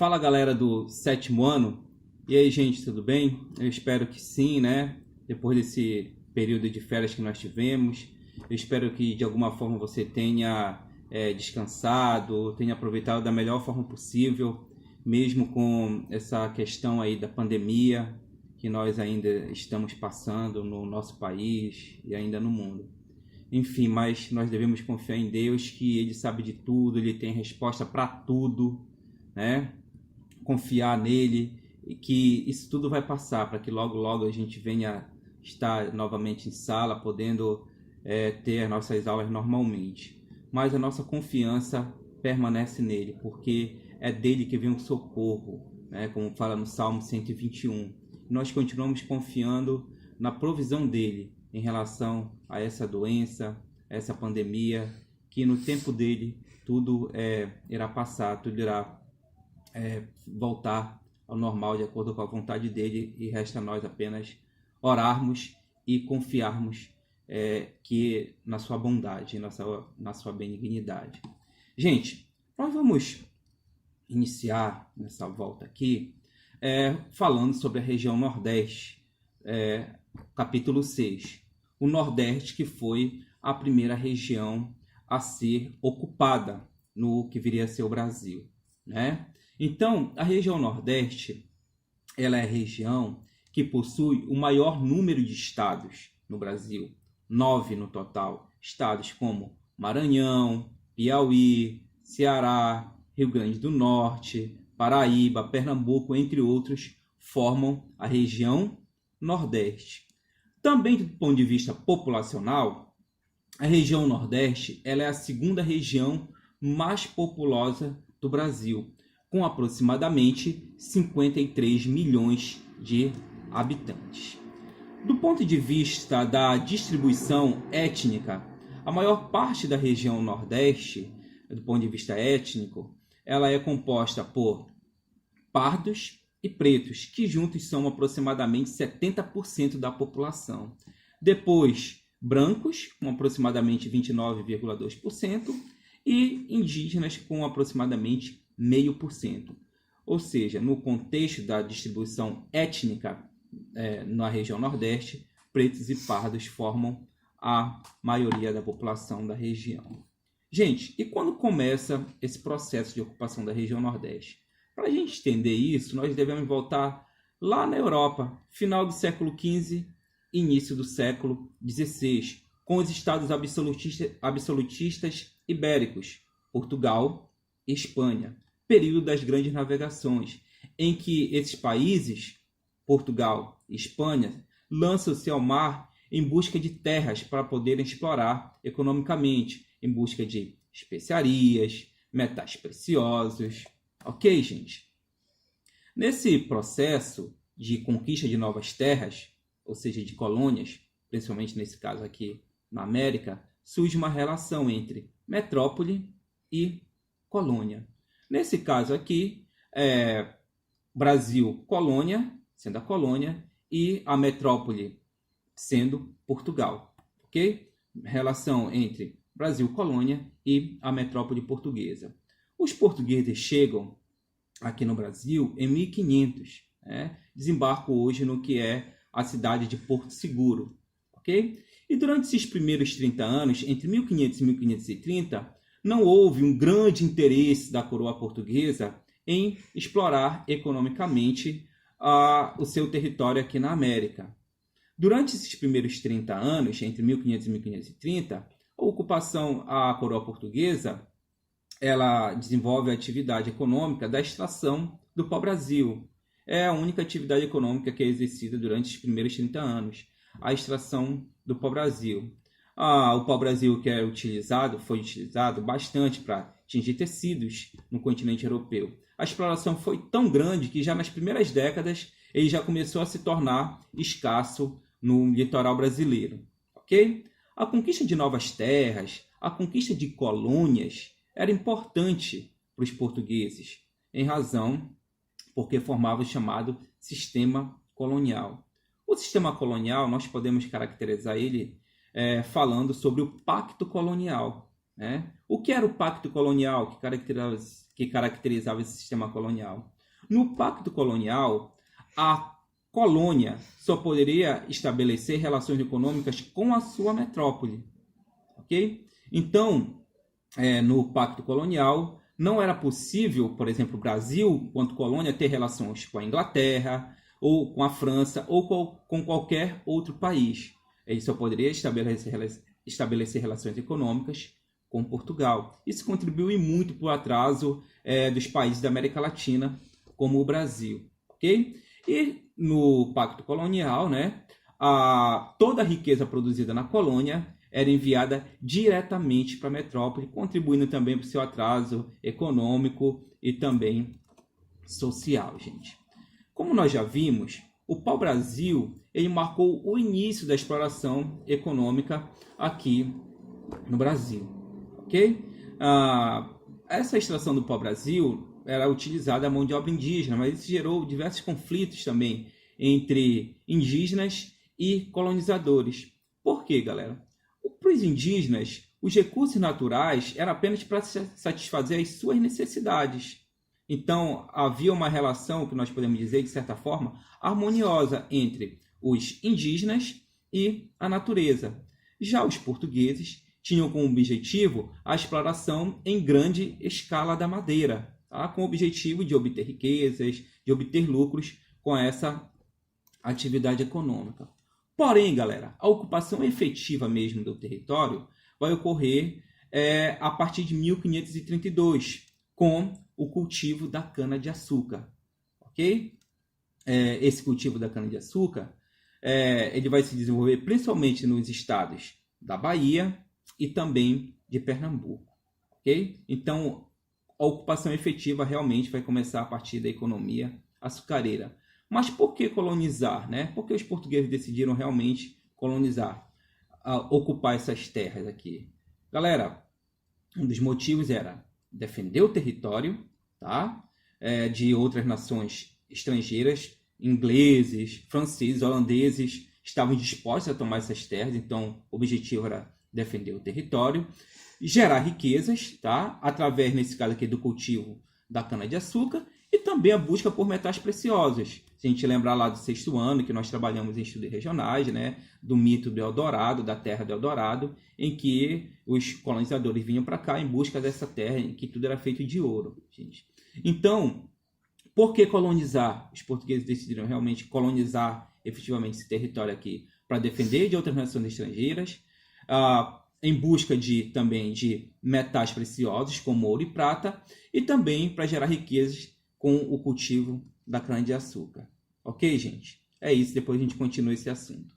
Fala galera do sétimo ano, e aí gente, tudo bem? Eu espero que sim, né? Depois desse período de férias que nós tivemos, eu espero que de alguma forma você tenha descansado, tenha aproveitado da melhor forma possível, mesmo com essa questão aí da pandemia que nós ainda estamos passando no nosso país e ainda no mundo. Enfim, mas nós devemos confiar em Deus, que Ele sabe de tudo, Ele tem resposta para tudo, né? Confiar nele e que isso tudo vai passar, para que logo logo a gente venha estar novamente em sala, podendo ter nossas aulas normalmente. Mas a nossa confiança permanece nele, porque é dele que vem o socorro, né? Como fala no Salmo 121. Nós continuamos confiando na provisão dele em relação a essa doença, a essa pandemia, que no tempo dele tudo irá passar, tudo irá voltar ao normal de acordo com a vontade dele, e resta a nós apenas orarmos e confiarmos que na sua bondade, na sua benignidade. Gente, nós vamos iniciar nessa volta aqui falando sobre a região Nordeste, capítulo 6. O Nordeste, que foi a primeira região a ser ocupada no que viria a ser o Brasil, né? Então, a região Nordeste, ela é a região que possui o maior número de estados no Brasil, 9 no total. Estados como Maranhão, Piauí, Ceará, Rio Grande do Norte, Paraíba, Pernambuco, entre outros, formam a região Nordeste. Também do ponto de vista populacional, a região Nordeste ela é a segunda região mais populosa do Brasil, com aproximadamente 53 milhões de habitantes. Do ponto de vista da distribuição étnica, a maior parte da região Nordeste, do ponto de vista étnico, ela é composta por pardos e pretos, que juntos são aproximadamente 70% da população. Depois, brancos, com aproximadamente 29,2%, e indígenas, com aproximadamente 0,5%. Ou seja, no contexto da distribuição étnica na região Nordeste, pretos e pardos formam a maioria da população da região. Gente, e quando começa esse processo de ocupação da região Nordeste? Para a gente entender isso, nós devemos voltar lá na Europa, final do século XV, início do século XVI, com os estados absolutistas ibéricos, Portugal e Espanha, período das grandes navegações, em que esses países, Portugal e Espanha, lançam-se ao mar em busca de terras para poderem explorar economicamente, em busca de especiarias, metais preciosos. Ok, gente? Nesse processo de conquista de novas terras, ou seja, de colônias, principalmente nesse caso aqui na América, surge uma relação entre metrópole e colônia. Nesse caso aqui, Brasil, colônia, sendo a colônia, e a metrópole sendo Portugal. Ok? Relação entre Brasil, colônia, e a metrópole portuguesa. Os portugueses chegam aqui no Brasil em 1500, desembarcam hoje no que é a cidade de Porto Seguro. Ok? E durante esses primeiros 30 anos, entre 1500 e 1530, não houve um grande interesse da coroa portuguesa em explorar economicamente o seu território aqui na América. Durante esses primeiros 30 anos, entre 1500 e 1530, a coroa portuguesa ela desenvolve a atividade econômica da extração do pau-brasil. É a única atividade econômica que é exercida durante os primeiros 30 anos, a extração do pau-brasil. O pau-brasil que foi utilizado bastante para tingir tecidos no continente europeu. A exploração foi tão grande que já nas primeiras décadas ele já começou a se tornar escasso no litoral brasileiro. Ok? A conquista de novas terras, a conquista de colônias era importante para os portugueses, em razão porque formava o chamado sistema colonial. O sistema colonial, nós podemos caracterizar ele falando sobre o pacto colonial. né? O que era o pacto colonial que caracterizava esse sistema colonial? No pacto colonial, a colônia só poderia estabelecer relações econômicas com a sua metrópole, ok? Então, no pacto colonial, não era possível, por exemplo, o Brasil, enquanto colônia, ter relações com a Inglaterra, ou com a França, ou com qualquer outro país. Ele só poderia estabelecer relações econômicas com Portugal. Isso contribuiu muito para o atraso dos países da América Latina, como o Brasil. Okay? E no Pacto Colonial, né, toda a riqueza produzida na colônia era enviada diretamente para a metrópole, contribuindo também para o seu atraso econômico e também social, gente. Como nós já vimos, o pau-brasil ele marcou o início da exploração econômica aqui no Brasil. Okay? Essa extração do pau-brasil era utilizada a mão de obra indígena, mas isso gerou diversos conflitos também entre indígenas e colonizadores. Por quê, galera? Para os indígenas, os recursos naturais eram apenas para satisfazer as suas necessidades. Então, havia uma relação, que nós podemos dizer, de certa forma, harmoniosa entre os indígenas e a natureza. Já os portugueses tinham como objetivo a exploração em grande escala da madeira, tá? Com o objetivo de obter riquezas, de obter lucros com essa atividade econômica. Porém, galera, a ocupação efetiva mesmo do território vai ocorrer a partir de 1532, com o cultivo da cana-de-açúcar. Ok? Esse cultivo da cana-de-açúcar ele vai se desenvolver principalmente nos estados da Bahia e também de Pernambuco. Ok? Então, a ocupação efetiva realmente vai começar a partir da economia açucareira. Mas por que colonizar, né? Por que os portugueses decidiram realmente colonizar, ocupar essas terras aqui? Galera, um dos motivos era defender o território, tá? De outras nações estrangeiras, ingleses, franceses, holandeses, estavam dispostos a tomar essas terras, então o objetivo era defender o território, gerar riquezas, tá? Através, nesse caso aqui, do cultivo da cana-de-açúcar, e também a busca por metais preciosos. Se a gente lembrar lá do 6º ano, que nós trabalhamos em estudos regionais, né, do mito do Eldorado, da terra do Eldorado, em que os colonizadores vinham para cá em busca dessa terra, em que tudo era feito de ouro. Gente. Então, por que colonizar? Os portugueses decidiram realmente colonizar efetivamente esse território aqui para defender de outras nações estrangeiras, em busca também de metais preciosos, como ouro e prata, e também para gerar riquezas com o cultivo da cana-de-açúcar. Ok, gente? É isso, depois a gente continua esse assunto.